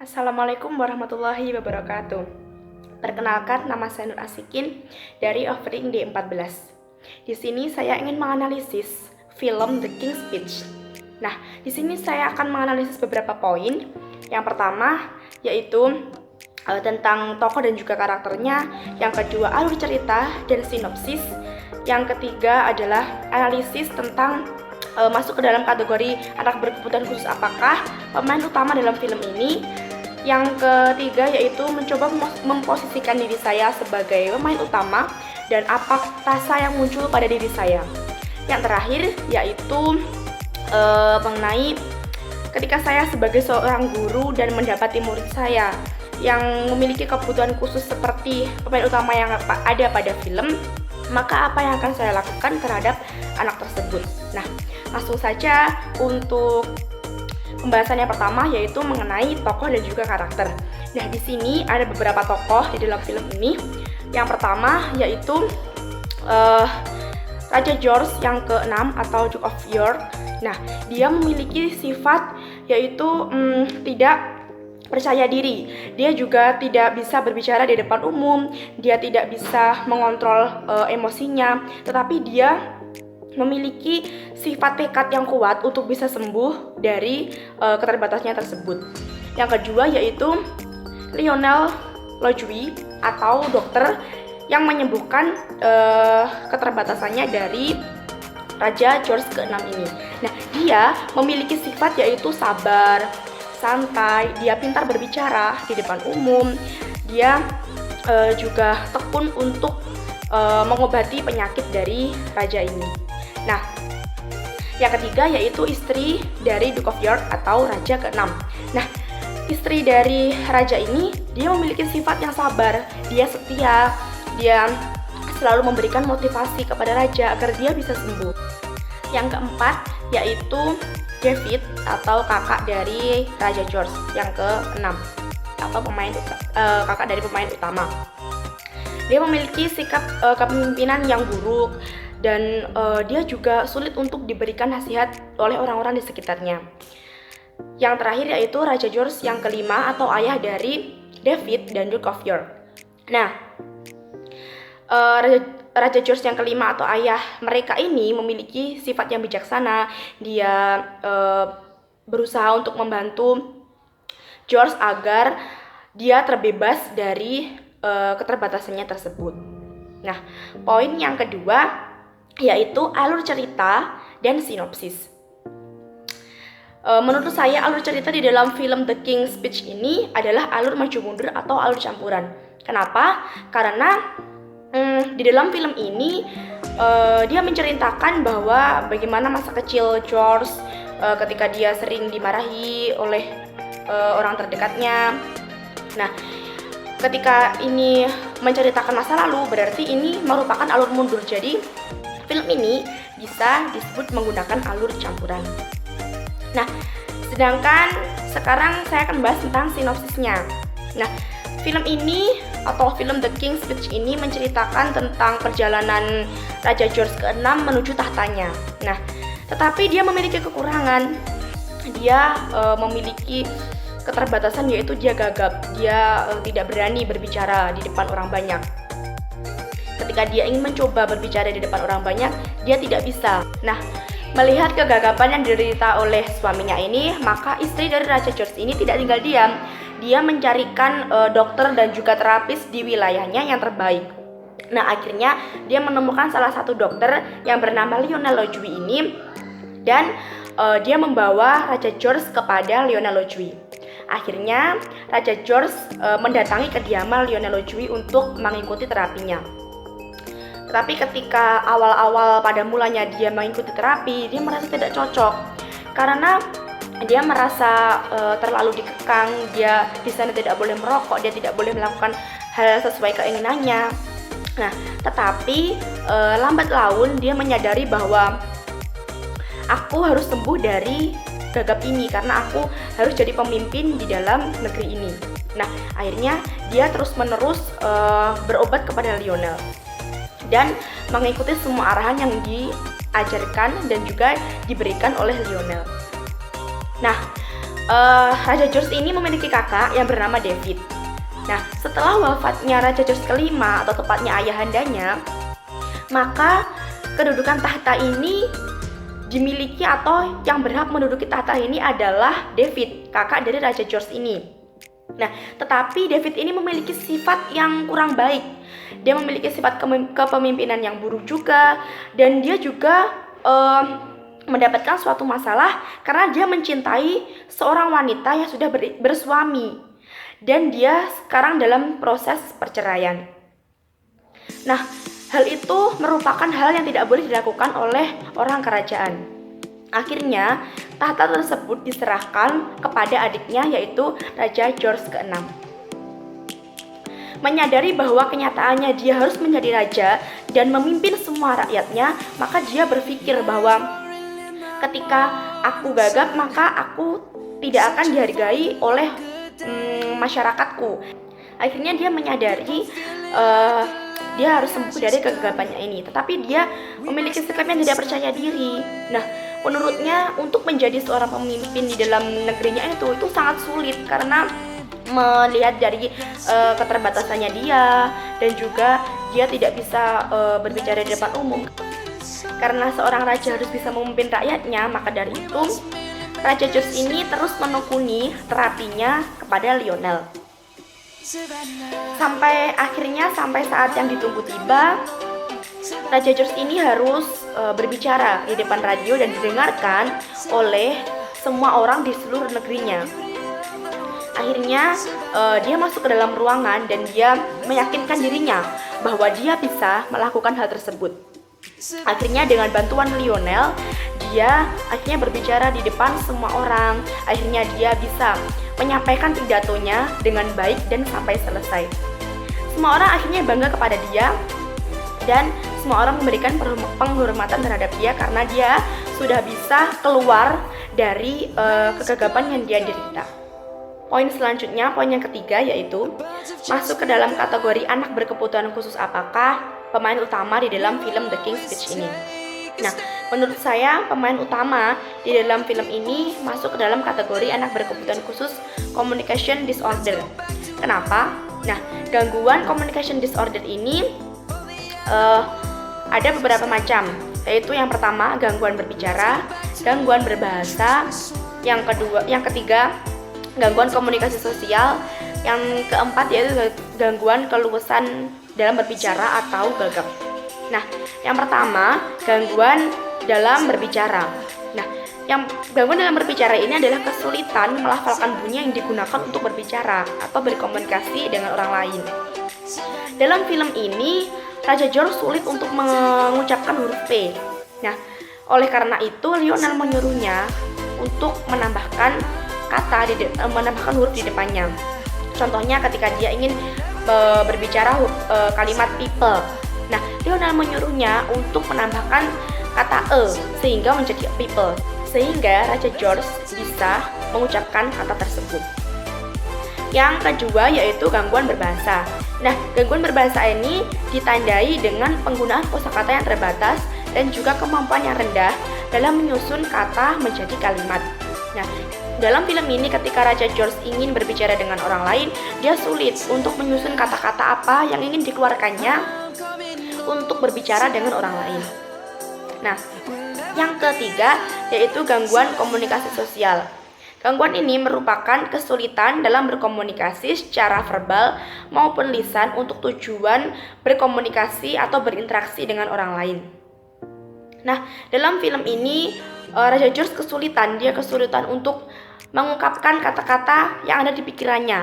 Assalamualaikum warahmatullahi wabarakatuh. Perkenalkan, nama saya Nur Asikin dari Offering D14. Di sini saya ingin menganalisis film The King's Speech. Nah, di sini saya akan menganalisis beberapa poin. Yang pertama yaitu tentang tokoh dan juga karakternya. Yang kedua, alur cerita dan sinopsis. Yang ketiga adalah analisis tentang masuk ke dalam kategori anak berkebutuhan khusus apakah pemain utama dalam film ini. Yang ketiga yaitu mencoba memposisikan diri saya sebagai pemain utama dan apa rasa yang muncul pada diri saya. Yang terakhir yaitu mengenai ketika saya sebagai seorang guru dan mendapati murid saya yang memiliki kebutuhan khusus seperti pemain utama yang ada pada film, maka apa yang akan saya lakukan terhadap anak tersebut. Nah, langsung saja untuk pembahasan yang pertama yaitu mengenai tokoh dan juga karakter. Nah, di sini ada beberapa tokoh di dalam film ini. Yang pertama yaitu Raja George yang ke-6 atau Duke of York. Nah, dia memiliki sifat yaitu tidak percaya diri. Dia juga tidak bisa berbicara di depan umum. Dia tidak bisa mengontrol emosinya. Tetapi dia memiliki sifat tekad yang kuat untuk bisa sembuh dari keterbatasannya tersebut. Yang kedua yaitu Lionel Lovejoy atau dokter yang menyembuhkan keterbatasannya dari Raja George ke-6 ini. Nah, dia memiliki sifat yaitu sabar, santai, dia pintar berbicara di depan umum, dia juga tekun untuk mengobati penyakit dari raja ini. Nah, yang ketiga yaitu istri dari Duke of York atau Raja ke-6. Nah, istri dari raja ini dia memiliki sifat yang sabar, dia setia, dia selalu memberikan motivasi kepada raja agar dia bisa sembuh. Yang keempat yaitu David atau kakak dari Raja George yang ke-6 atau kakak dari pemain utama. Dia memiliki sikap kepemimpinan yang buruk dan dia juga sulit untuk diberikan nasihat oleh orang-orang di sekitarnya. Yang terakhir yaitu Raja George yang ke-5 atau ayah dari David dan Duke of York. Nah, Raja George yang ke-5 atau ayah mereka ini memiliki sifat yang bijaksana. Dia berusaha untuk membantu George agar dia terbebas dari keterbatasannya tersebut. Nah, poin yang kedua yaitu alur cerita dan sinopsis. Menurut saya alur cerita di dalam film The King's Speech ini adalah alur maju mundur atau alur campuran. Kenapa? Karena di dalam film ini dia menceritakan bahwa bagaimana masa kecil George ketika dia sering dimarahi oleh orang terdekatnya. Nah, ketika ini menceritakan masa lalu, berarti ini merupakan alur mundur. Jadi film ini bisa disebut menggunakan alur campuran. Nah, sedangkan sekarang saya akan bahas tentang sinopsisnya. Nah, film ini atau film The King's Speech ini menceritakan tentang perjalanan Raja George ke-6 menuju tahtanya. Nah, tetapi dia memiliki kekurangan. Dia memiliki keterbatasan yaitu dia gagap. Dia tidak berani berbicara di depan orang banyak. Ketika dia ingin mencoba berbicara di depan orang banyak, dia tidak bisa. Nah, melihat kegagapan yang diderita oleh suaminya ini, maka istri dari Raja George ini tidak tinggal diam. Dia mencarikan dokter dan juga terapis di wilayahnya yang terbaik. Nah, akhirnya dia menemukan salah satu dokter yang bernama Lionel Lovejoy ini dan dia membawa Raja George kepada Lionel Lovejoy. Akhirnya Raja George mendatangi kediaman Lionel Lovejoy untuk mengikuti terapinya. Tetapi ketika awal-awal pada mulanya dia mengikuti terapi, dia merasa tidak cocok karena dia merasa terlalu dikekang. Dia di sana tidak boleh merokok, dia tidak boleh melakukan hal sesuai keinginannya. Nah, tetapi lambat laun dia menyadari bahwa aku harus sembuh dari gagap ini karena aku harus jadi pemimpin di dalam negeri ini. Nah, akhirnya dia terus-menerus berobat kepada Lionel dan mengikuti semua arahan yang diajarkan dan juga diberikan oleh Lionel. Nah, Raja George ini memiliki kakak yang bernama David. Nah, setelah wafatnya Raja George kelima atau tepatnya ayahandanya, maka kedudukan tahta ini dimiliki atau yang berhak menduduki tahta ini adalah David, kakak dari Raja George ini. Nah, tetapi David ini memiliki sifat yang kurang baik. Dia memiliki sifat kepemimpinan yang buruk juga, dan dia juga mendapatkan suatu masalah karena dia mencintai seorang wanita yang sudah bersuami, dan dia sekarang dalam proses perceraian. Nah, hal itu merupakan hal yang tidak boleh dilakukan oleh orang kerajaan. Akhirnya, tahta tersebut diserahkan kepada adiknya, yaitu Raja George ke-6. Menyadari bahwa kenyataannya dia harus menjadi raja dan memimpin semua rakyatnya, maka dia berpikir bahwa ketika aku gagap, maka aku tidak akan dihargai oleh masyarakatku. Akhirnya dia menyadari dia harus sembuh dari kegagapannya ini, tetapi dia memiliki sikap yang tidak percaya diri. Nah, menurutnya untuk menjadi seorang pemimpin di dalam negerinya itu sangat sulit karena melihat dari keterbatasannya dia, dan juga dia tidak bisa berbicara di depan umum. Karena seorang raja harus bisa memimpin rakyatnya, maka dari itu Raja George ini terus menekuni terapinya kepada Lionel. Sampai saat yang ditunggu tiba, Raja George ini harus berbicara di depan radio dan didengarkan oleh semua orang di seluruh negerinya. Akhirnya dia masuk ke dalam ruangan dan dia meyakinkan dirinya bahwa dia bisa melakukan hal tersebut. Akhirnya dengan bantuan Lionel, dia akhirnya berbicara di depan semua orang. Akhirnya dia bisa menyampaikan pidatonya dengan baik dan sampai selesai. Semua orang akhirnya bangga kepada dia, dan semua orang memberikan penghormatan terhadap dia karena dia sudah bisa keluar dari kegagapan yang dia derita. Poin selanjutnya, poin yang ketiga, yaitu masuk ke dalam kategori anak berkebutuhan khusus apakah pemain utama di dalam film The King's Speech ini. Nah, menurut saya pemain utama di dalam film ini masuk ke dalam kategori anak berkebutuhan khusus communication disorder. Kenapa? Nah, gangguan communication disorder ini ada beberapa macam, yaitu yang pertama gangguan berbicara, gangguan berbahasa, yang ketiga gangguan komunikasi sosial, yang keempat yaitu gangguan keluasan dalam berbicara atau gagap. Nah, yang pertama gangguan dalam berbicara. Nah, yang gangguan dalam berbicara ini adalah kesulitan melafalkan bunyi yang digunakan untuk berbicara atau berkomunikasi dengan orang lain. Dalam film ini, Raja George sulit untuk mengucapkan huruf P. Nah, oleh karena itu Lionel menyuruhnya untuk menambahkan menambahkan huruf di depannya. Contohnya ketika dia ingin berbicara kalimat people. Nah, Lionel menyuruhnya untuk menambahkan kata e sehingga menjadi people, sehingga Raja George bisa mengucapkan kata tersebut. Yang kedua yaitu gangguan berbahasa. Nah, gangguan berbahasa ini ditandai dengan penggunaan kosakata yang terbatas dan juga kemampuan yang rendah dalam menyusun kata menjadi kalimat. Nah, dalam film ini ketika Raja George ingin berbicara dengan orang lain, dia sulit untuk menyusun kata-kata apa yang ingin dikeluarkannya untuk berbicara dengan orang lain. Nah, yang ketiga yaitu gangguan komunikasi sosial. Gangguan ini merupakan kesulitan dalam berkomunikasi secara verbal maupun lisan untuk tujuan berkomunikasi atau berinteraksi dengan orang lain. Nah, dalam film ini Raja George kesulitan untuk mengungkapkan kata-kata yang ada di pikirannya.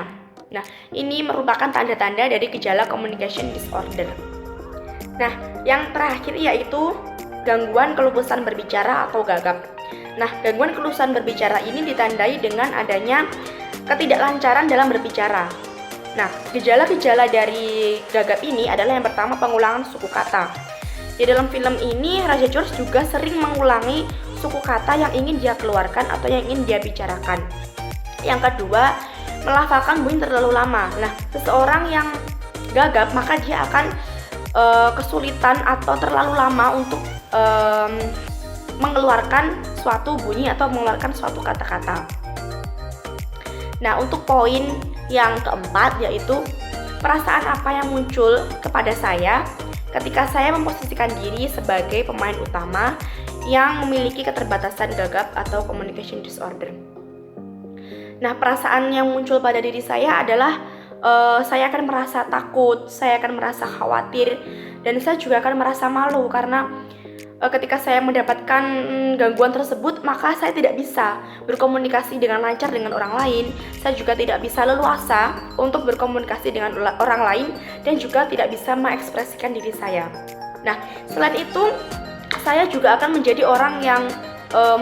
Nah, ini merupakan tanda-tanda dari gejala communication disorder. Nah, yang terakhir yaitu gangguan keluasan berbicara atau gagap. Nah, gangguan keluasan berbicara ini ditandai dengan adanya ketidaklancaran dalam berbicara. Nah, gejala-gejala dari gagap ini adalah yang pertama pengulangan suku kata. Di dalam film ini Raja George juga sering mengulangi suku kata yang ingin dia keluarkan atau yang ingin dia bicarakan. Yang kedua, melafalkan bunyi terlalu lama. Nah, seseorang yang gagap maka dia akan kesulitan atau terlalu lama untuk mengeluarkan suatu bunyi atau mengeluarkan suatu kata-kata. Nah, untuk poin yang keempat yaitu perasaan apa yang muncul kepada saya ketika saya memposisikan diri sebagai pemain utama yang memiliki keterbatasan gagap atau communication disorder. Nah, perasaan yang muncul pada diri saya adalah saya akan merasa takut, saya akan merasa khawatir, dan saya juga akan merasa malu karena ketika saya mendapatkan gangguan tersebut, maka saya tidak bisa berkomunikasi dengan lancar dengan orang lain. Saya juga tidak bisa leluasa untuk berkomunikasi dengan orang lain dan juga tidak bisa mengekspresikan diri saya. Nah, selain itu, saya juga akan menjadi orang yang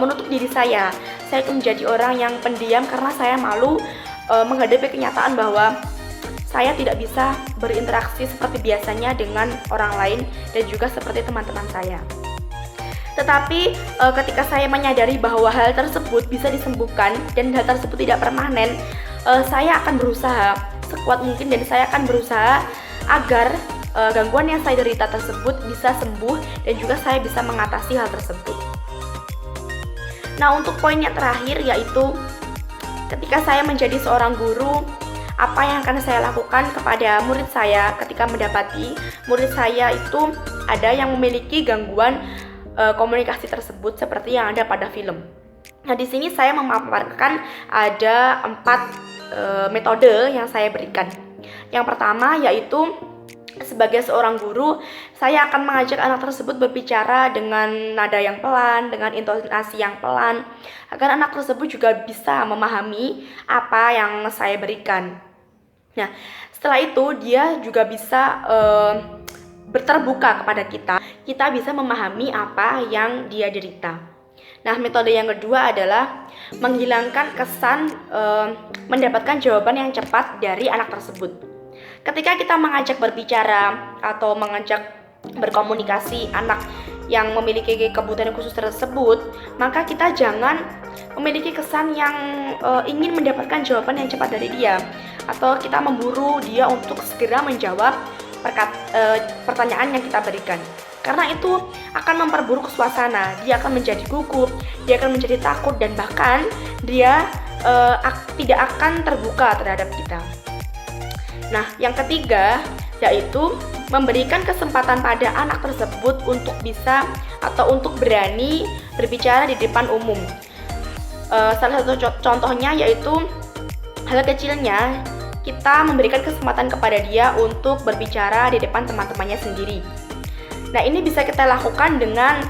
menutup diri saya. Saya akan menjadi orang yang pendiam karena saya malu menghadapi kenyataan bahwa saya tidak bisa berinteraksi seperti biasanya dengan orang lain dan juga seperti teman-teman saya. Tetapi ketika saya menyadari bahwa hal tersebut bisa disembuhkan dan hal tersebut tidak permanen, saya akan berusaha sekuat mungkin dan saya akan berusaha agar gangguan yang saya derita tersebut bisa sembuh dan juga saya bisa mengatasi hal tersebut. Nah, untuk poin yang terakhir yaitu ketika saya menjadi seorang guru, apa yang akan saya lakukan kepada murid saya ketika mendapati murid saya itu ada yang memiliki gangguan komunikasi tersebut seperti yang ada pada film. Nah, di sini saya memaparkan ada 4 metode yang saya berikan. Yang pertama yaitu sebagai seorang guru, saya akan mengajak anak tersebut berbicara dengan nada yang pelan, dengan intonasi yang pelan, agar anak tersebut juga bisa memahami apa yang saya berikan. Nah, setelah itu dia juga bisa berterbuka kepada kita bisa memahami apa yang dia derita. Nah, metode yang kedua adalah menghilangkan kesan mendapatkan jawaban yang cepat dari anak tersebut. Ketika kita mengajak berbicara atau mengajak berkomunikasi anak yang memiliki kebutuhan khusus tersebut, maka kita jangan memiliki kesan yang ingin mendapatkan jawaban yang cepat dari dia, atau kita memburu dia untuk segera menjawab pertanyaan yang kita berikan. Karena itu akan memperburuk suasana, dia akan menjadi gugup, dia akan menjadi takut, dan bahkan dia tidak akan terbuka terhadap kita. Nah, yang ketiga yaitu memberikan kesempatan pada anak tersebut untuk bisa atau untuk berani berbicara di depan umum. Salah satu contohnya yaitu hal kecilnya kita memberikan kesempatan kepada dia untuk berbicara di depan teman-temannya sendiri. Nah, ini bisa kita lakukan dengan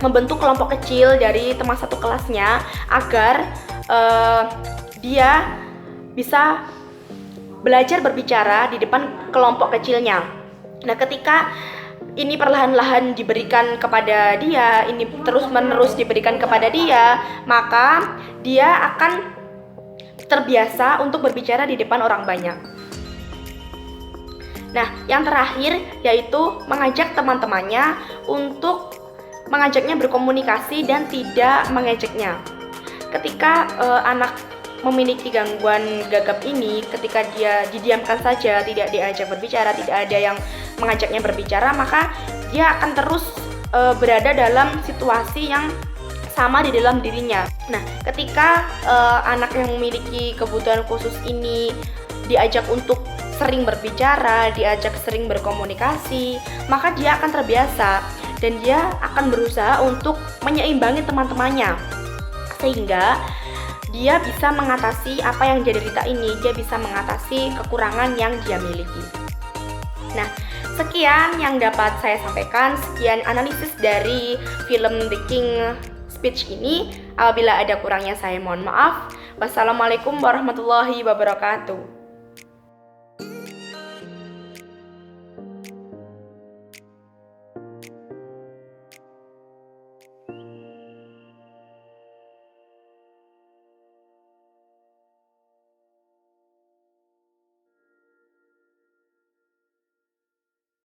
membentuk kelompok kecil dari teman satu kelasnya agar dia bisa belajar berbicara di depan kelompok kecilnya. Nah, ketika ini perlahan-lahan diberikan kepada dia, ini terus-menerus diberikan kepada dia, maka dia akan terbiasa untuk berbicara di depan orang banyak. Nah, yang terakhir yaitu mengajak teman-temannya untuk mengajaknya berkomunikasi dan tidak mengejeknya. Ketika anak memiliki gangguan gagap ini, ketika dia didiamkan saja, tidak diajak berbicara, tidak ada yang mengajaknya berbicara, maka dia akan terus berada dalam situasi yang sama di dalam dirinya. Nah, ketika anak yang memiliki kebutuhan khusus ini diajak untuk sering berbicara, diajak sering berkomunikasi, maka dia akan terbiasa dan dia akan berusaha untuk menyeimbangi teman-temannya, sehingga dia bisa mengatasi apa yang dia derita ini, dia bisa mengatasi kekurangan yang dia miliki. Nah, sekian yang dapat saya sampaikan, sekian analisis dari film The King Speech ini. Apabila ada kurangnya saya mohon maaf. Wassalamualaikum warahmatullahi wabarakatuh.